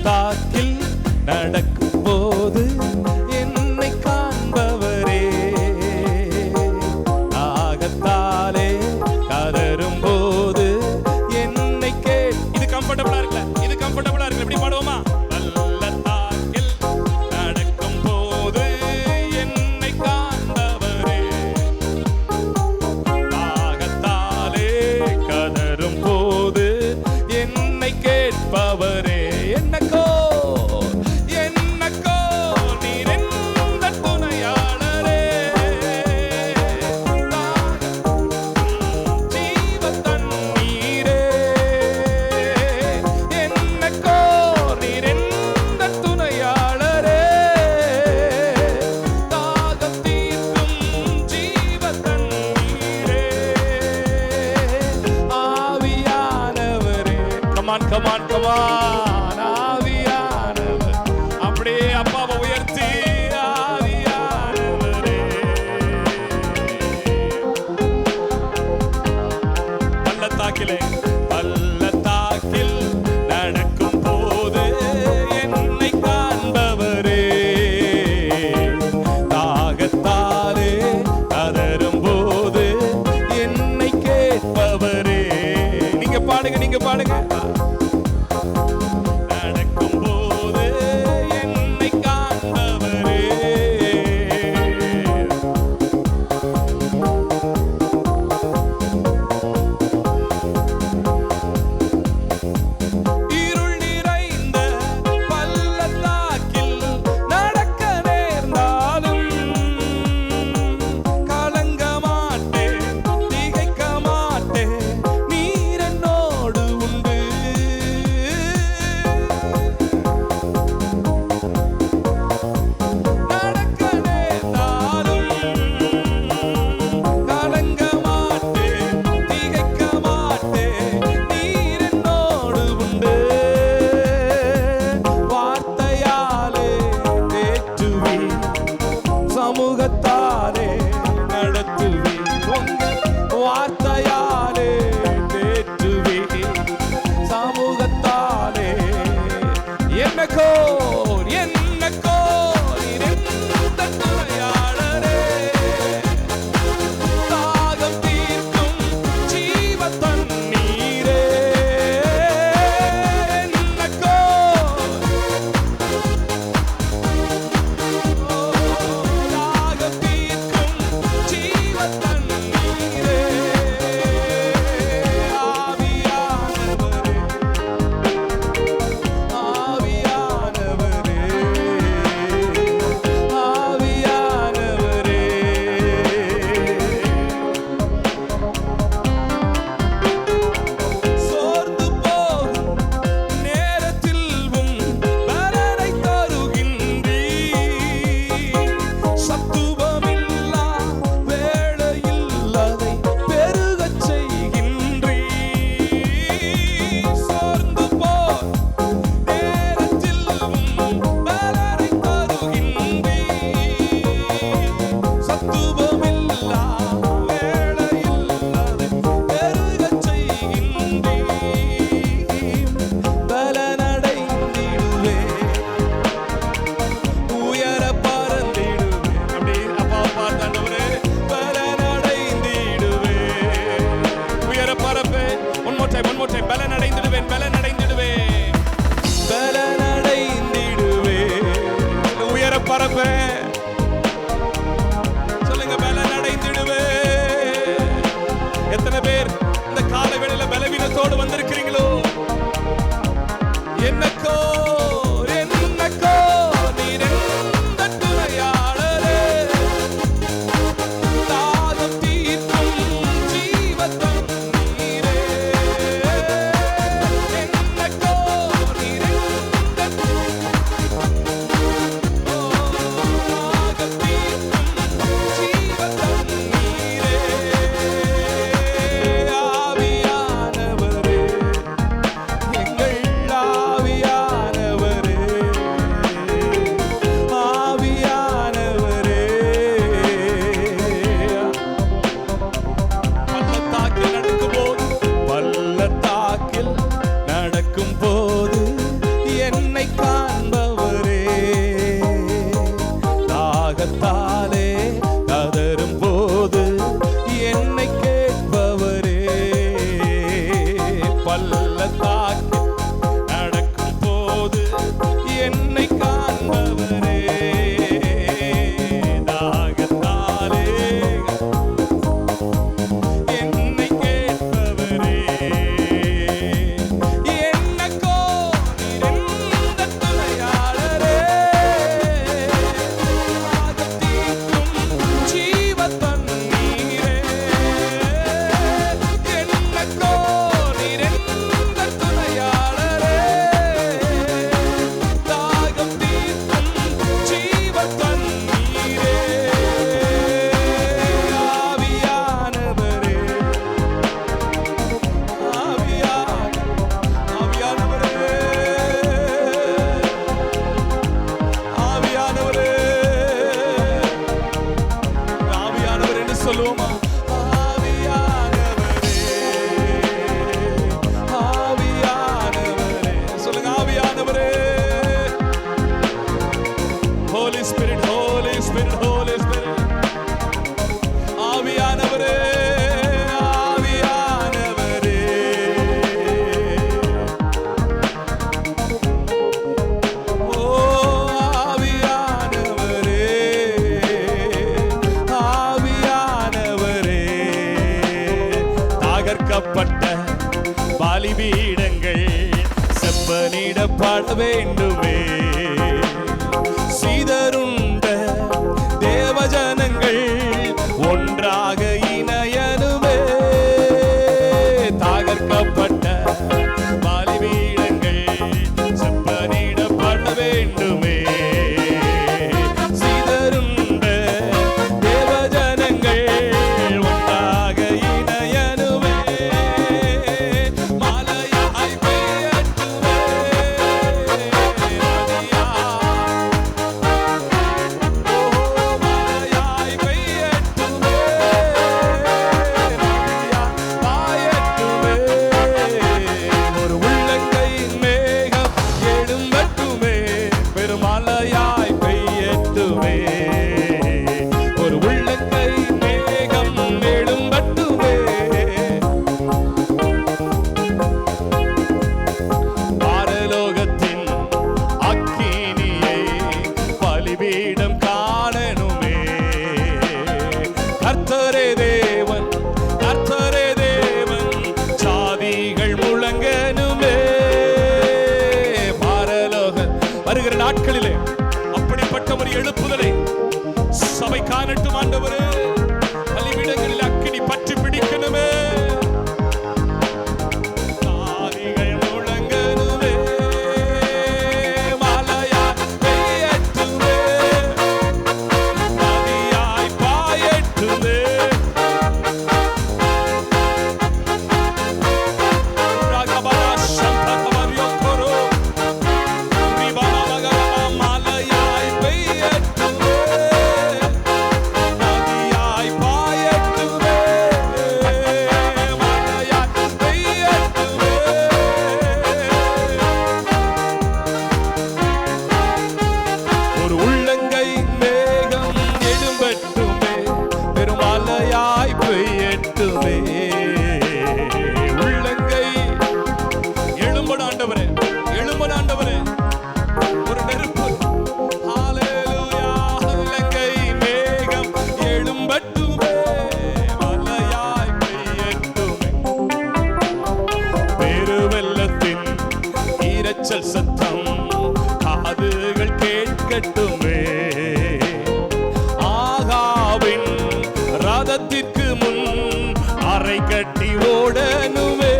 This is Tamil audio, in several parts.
பள்ளத்தாக்கில் நடக்கும் போது என்னை காண்பவரே, தாகத்தாலே கதரும் போது என்னை இது கம்ஃபர்டபுளா இருக்குல்ல, இது கம்ஃபர்டபுளா இருக்குல்ல, எப்படி பாடுவோமா? பள்ளத்தாக்கில் நடக்கும் போது என்னை காண்பவரே, தாகத்தாலே கதரும் போது என்னை கேட்பவரே, என்னக்கோ நீர் எந்த துணையாளரே, ஜீவ தண்ணீரே, என்னக்கோ நீர் எந்த துணையாளரே, தாகம் தீர்க்கும் ஜீவ தண்ணீரே, ஆவியானவரே. கமான் கமான் கமான், ஆவியானவர். அப்படியே அப்பாவை உயர்த்தி, ஆவியானவரே. பள்ளத்தாக்கில் நடக்கும் போது என்னை காண்பவரே, தாகத்தாலே கதரும் போது என்னை கேட்பவரே. நீங்க பாடுங்க, நீங்க பாடுங்க. நடக்கும் போது என்னை காண்பவரே, இருள் நிறைந்த பள்ளத்தாக்கில் நடக்க நேர்ந்தாலும் கலங்க மாட்டேன், திகைக்க மாட்டேன், நீர் என்னோடு உண்டு. நடக்க நேர்ந்தாலும் கலங்க மாட்டேன், திகைக்க மாட்டேன், நீர் என்னோடு உண்டு. வார்த்தையாலே தேற்றுவீர், சமூகத்தாலே நடத்துவீர். வார்த்தையாலே தேற்றுவீர், சமூகத்தாலே என்னக்கோ நீர் எந்த துணையாளரே, தாகம் தீர்க்கும் ஜீவ தண்ணீரே, என்னக்கோ தாகம் தீர்க்கும் ஜீவ தண்ணீரே, ஆவியானவரே, ஆவியானவரே, ஆவியானவரே. சோர்ந்து போகும் நேரத்தில் பலனை தருகின்றீர், சத்துவமில்லா வேளையில் அதை பெருகச் செய்கின்றீர். சோர்ந்து போகும் நேரத்தில் பலனை தருகின்றீர், சத்துவமில்லா வேளையில் அதை பெருகச் செய்கின்றீர். பலனடைந்திடுவேன், உயர பறந்திடுவேன். அப்படி அப்பா பார்த்தாண்டவரே, பலனடைந்திடுவேன், உயர பறப்பேன். one more time, பலனடைந்திடுவேன், பலனடைந்திடுவேன், பலனடைந்திடுவேன், உயர பறப்பேன். சொல்லுங்க, பலனடைந்திடுவேன். எத்தனை பேர் இந்த காலவேளையில பலவீனத்தோடு வந்திருக்கிறீங்களோ? என்னக்கோ நீர் எந்த துணையாளரே, தாகம் தீர்க்கும் ஜீவ தண்ணீரே, என்னக்கோ நீர் எந்த தாகம் தீர்க்கும் ஜீவ தண்ணீரே, ஆவியானவரே, எங்கள் ஆவியானவரே. பள்ளத்தாக்கில் நடக்கும் போது என்னை காண்பவரே, தாகத்தாலே என்னை கேட்பவரே, என்னக்கோ நிறைந்த துணையாளரே, தாகம் தீர்க்கும் ஜீவ தண்ணீரே, என்னக்கோ நிறைந்த துணையாளரே, தாகம் தீர்க்கும் ஜீவ தண்ணீரே, ஆவியானவரே, ஆவியானவரே, ஆவியானவரே என்று சொல்லுவோமா? ஆவியானவரே, சொல்லுங்க ஆவியானவரே. Holy Spirit, Holy Spirit, Holy Spirit. ஆவியானவரே, ஆவியானவரே, ஓ ஆவியானவரே, ஆவியானவரே, தகர்க்கப்பட்ட பலிபீடங்கள் செப்பனிடப்பட வேண்டுமே, சீதருண்ட தேவஜனங்கள் ஒன்றாக இணையனுமே, தகர்க்கப்பட்ட பலிபீடங்கள் செப்பனிடப்பட வேண்டுமே, சீதருண்ட தேவஜனங்கள் ஒன்றாக இணையனுமே, மலையாய் பெய்யட்டுமே, மலையாய் பெய்யட்டுமே, பாயட்டுமே, ஒரு உள்ளங்கையின் மேகம் எழும்பட்டுமே, பெருமலையாய் பெய்யட்டுமே, ஒரு உள்ளங்கையின் மேகம் எழும்பட்டுமே, பரலோகத்தின் அக்கினியை பலிபீடம் காணனுமே, கர்த்தரே தேவன், கர்த்தரே தேவன், ஜாதிகள் முழங்கனுமே, பரலோக வருகிற நாட்களிலே அப்படிப்பட்ட ஒரு எழுப்புதலை சபை காணட்டும் ஆண்டவரே, பலிபீடங்களில் அக்கினி பற்றி பிடிக்கணுமே, ஜாதிகள் முழங்கனுமே, மலையாய் பெய்யட்டுமே, நதியாய் பாயட்டுமே, ராகபரா சந்தகவரியோகரோ, விபவகரமா, மலையாய் பெய்யட்டுமே, நதியாய் பாயட்டுமே, மலையாய் பெய்யட்டுமே, ஒரு உள்ளங்கை மேகம் எழும்பட்டுமே, பெருமலையாய் பெய்யட்டுமே, உள்ளங்கை எழும்பட ஆண்டவரே, எழும்பட ஆண்டவரே, ஒரு நெருப்பு, ஹalleluya, உள்ளங்கை மேகம் எழும்பட்டுமே, மலையாய் பெய்யட்டுமே, பெருவெள்ளத்தின் இரைச்சல் சத்தம் காதுகள் கேட்கட்டுமே, ஆகாவின் ரதத்திற்கு முன் அறை கட்டி ஓடனுமே,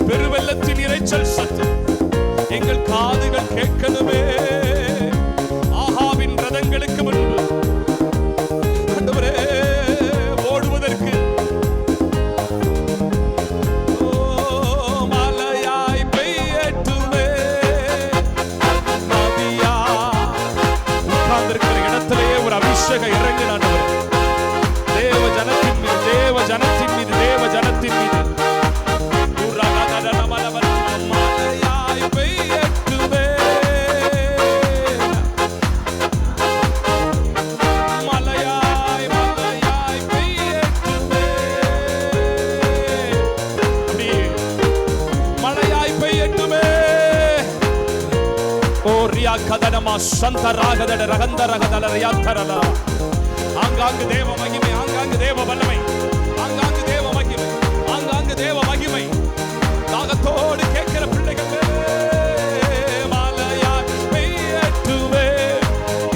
பெருவெள்ளத்தின் இரைச்சல் சத்தம் எங்கள் காதுகள் கேட்கணுமே, ஆகாவின் ரதங்களுக்கு முன்பு ஆண்டவரே ஓடுவதற்கு, ஓ மலையாய் பெய்யட்டுமே, நதியா உட்கார்ந்திருக்கிற இடத்திலேயே ஒரு அபிஷேகம் இறங்கினான் தேவ ஜனத்தின் மீது, தேவ ஜனத்தின் மீது, தேவ ஜனத்தின் மீது, மலையாய் பெய்யட்டுமே, ரியா கதனமா சந்தராகதட ரகந்தரகதல ரியாத்தரலா. ஆங்காங்கு தேவ மகிமை, ஆங்காங்கு தேவ வல்லமை, ஆங்காங்கு தேவ மகிமை, ஆங்காங்கு தேவ மகிமை. தாகத்தோடு கேட்கிற பிள்ளைகள் மாலையாய் பெய்யட்டுவே.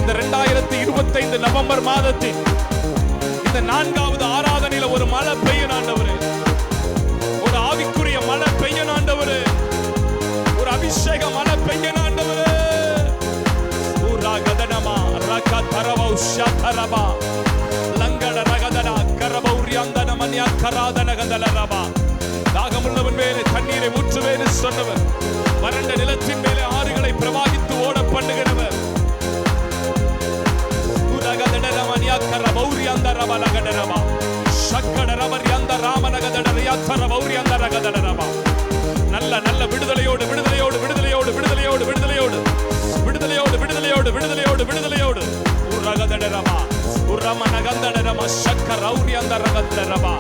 இந்த 2025 நவம்பர் மாதத்தில் இந்த 4வது ஆராதனையில ஒரு மழை பெய்யும் ஆண்டவரே, ஒரு ஆவிக்குரிய மழை பெய்யும் ஆண்டவரே, ஒரு அபிஷேக மழை பெய்யும் ஆண்டவரே. உரகதனமா ரக தரவௌ ஷதரபா லங்கட ரகதன கரபௌரியந்தன மன்யா கராதன கதலரபா. தாகமுள்ளவன் மேலே தண்ணீரை ஊற்றுவேன்னு சொன்னவர், வறண்ட நிலத்தின் மேலே ஆறுகளை பிரவாகித்து ஓட பண்ணுகிறவர். உரகதனமன்யா கரபௌரியந்தரபா லகடரபா சக்கடரபரியந்த ராமனகதடரியா கரபௌரியந்த ரகதடரபா. நல்ல நல்ல விடுதலையோடு விடுதலையோடு விடுதலையோடு விடுதலையோடு விடுதலையோடு விடுதலையோடு விடுதலையோடு விடுதலையோடு விடுதலையோடு உரகதடரபா உரமனகந்தடரமா சக்கரௌரியந்த ரகதடரபா.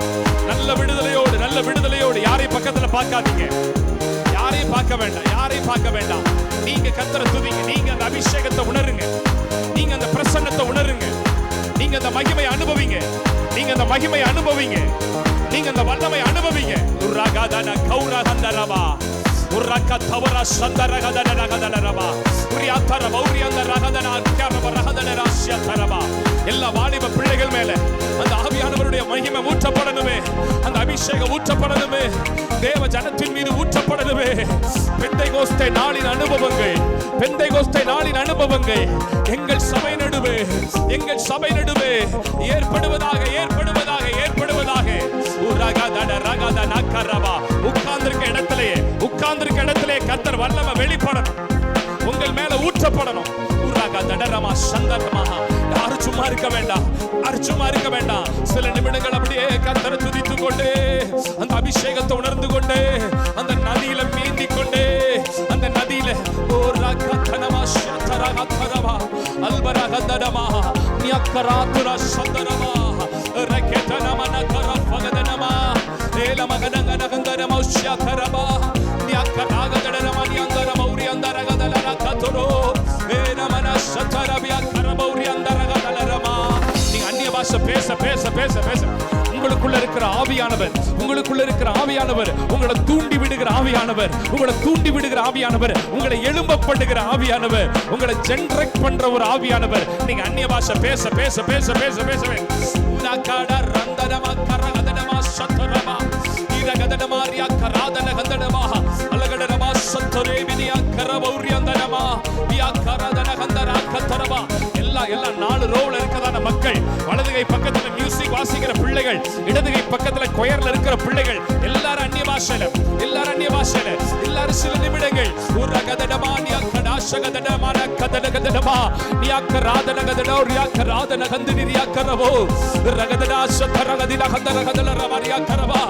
நல்ல விடுதலையோடு நல்ல விடுதலையோடு. யாரையும் பக்கத்துல பார்க்காதீங்க, யாரையும் பார்க்க வேண்டாம், யாரையும் பார்க்க வேண்டாம். நீங்க கர்த்தரை துதிங்க, நீங்க அந்த அபிஷேகத்தை உணருங்க, நீங்க அந்த பிரசன்னத்தை உணருங்க, நீங்க அந்த மகிமை அனுபவிங்க, நீங்க அந்த மகிமை அனுபவிங்க, நீங்க அந்த வல்லமை அனுபவிங்க. உரகதன கௌரகந்தரபா உரக தவர சந்தரகதன ரகதனரபா உரியாத்தர பௌரியந்த ரகதன அர்க்கரப ரகதன ராஷ்யதரபா. எல்லா வாலிப பிள்ளைகள் மேல அந்த ஆவியானவருடைய மகிமை ஊற்றப்படணுமே, அந்த அபிஷேகம் ஊற்றப்படணுமே, தேவ ஜனத்தின் மீது ஊற்றப்படணுமே. பெந்தைகோஸ்தே நாளின் அனுபவங்கள், பெந்தைகோஸ்தே நாளின் அனுபவங்கள் எங்கள் சபை நடுவே, எங்கள் சபை நடுவே ஏற்படுவதாக ஏற்படுவதாக ஏற்படுவதாக. உரகதன ரகதன கரபா. உட்கார்ந்திருக்க இடத்திலே கர்த்தர் வல்லமை வெளிப்படணும், உங்கள் மேல ஊற்றப்படணும். உரகதனரமா சந்தரமா. யாரும் சும்மா இருக்க வேண்டாம், யாரும் சும்மா இருக்க வேண்டாம். சில நிமிடங்கள் அப்படியே கர்த்தரை துதித்துக் கொண்டே, அந்த அபிஷேகத்தை உணர்ந்து கொண்டே, அந்த நதியில மீந்தி கொண்டே, அந்த நதியில உரகதனமா சந்தரகதரமா அல்பரகதனமா நியக்கராதுர சந்தரமா ரகதனமா நகரபகதனமா ஏலமகனங்கனகந்தரமா உஷ்யகரபா நியக்கராகதனமா நியந்தரமா உரியந்தரகதலர கதுரோ ஏனமன சதரபியா கரபௌரியந்தரகதலரமா. நீங்க அந்நிய பாஷை பேச பேச பேச பேச உங்களுக்குள்ள இருக்கிற ஆவியானவர், உங்களுக்குள்ள இருக்கிற ஆவியானவர், உங்களை தூண்டி விடுகிற ஆவியானவர், உங்களை தூண்டி விடுகிற ஆவியானவர், உங்களை எழும்ப பண்ணுகிற ஆவியானவர், உங்களை ஜெனரேட் பண்ற ஒரு ஆவியானவர். நீங்க அந்நிய பாஷை பேச பேச பேச பேச பேசவே உனகட ரந்தனமா கரகதனமா சதரமா இரகதனமா ரியா கராதன கந்தனமா அலகடனமா சதரேவினியா கரபௌரியந்தனமா வியா கராதன கந்தரா கதரமா. எல்லா 4 ரோல இருக்கதான மக்கள், வலதுகை பக்கத்துல மியூசிக் வாசிக்கிற பிள்ளைகள், இடதுகை பக்கத்துல கொயர்ல இருக்கிற பிள்ளைகள், எல்லாரும் அந்நிய பாஷையில, எல்லாரும் அந்நிய பாஷையில, எல்லாரும் சில நிமிடங்கள் உரகதனமா நியா கடாஷகதனமா கதனகதனமா நியா கராதன கதனோ ரியா கராதன கந்திரியா கரவோ ரகதனா சதரகதில கதரகதல ரமரியா கரவா.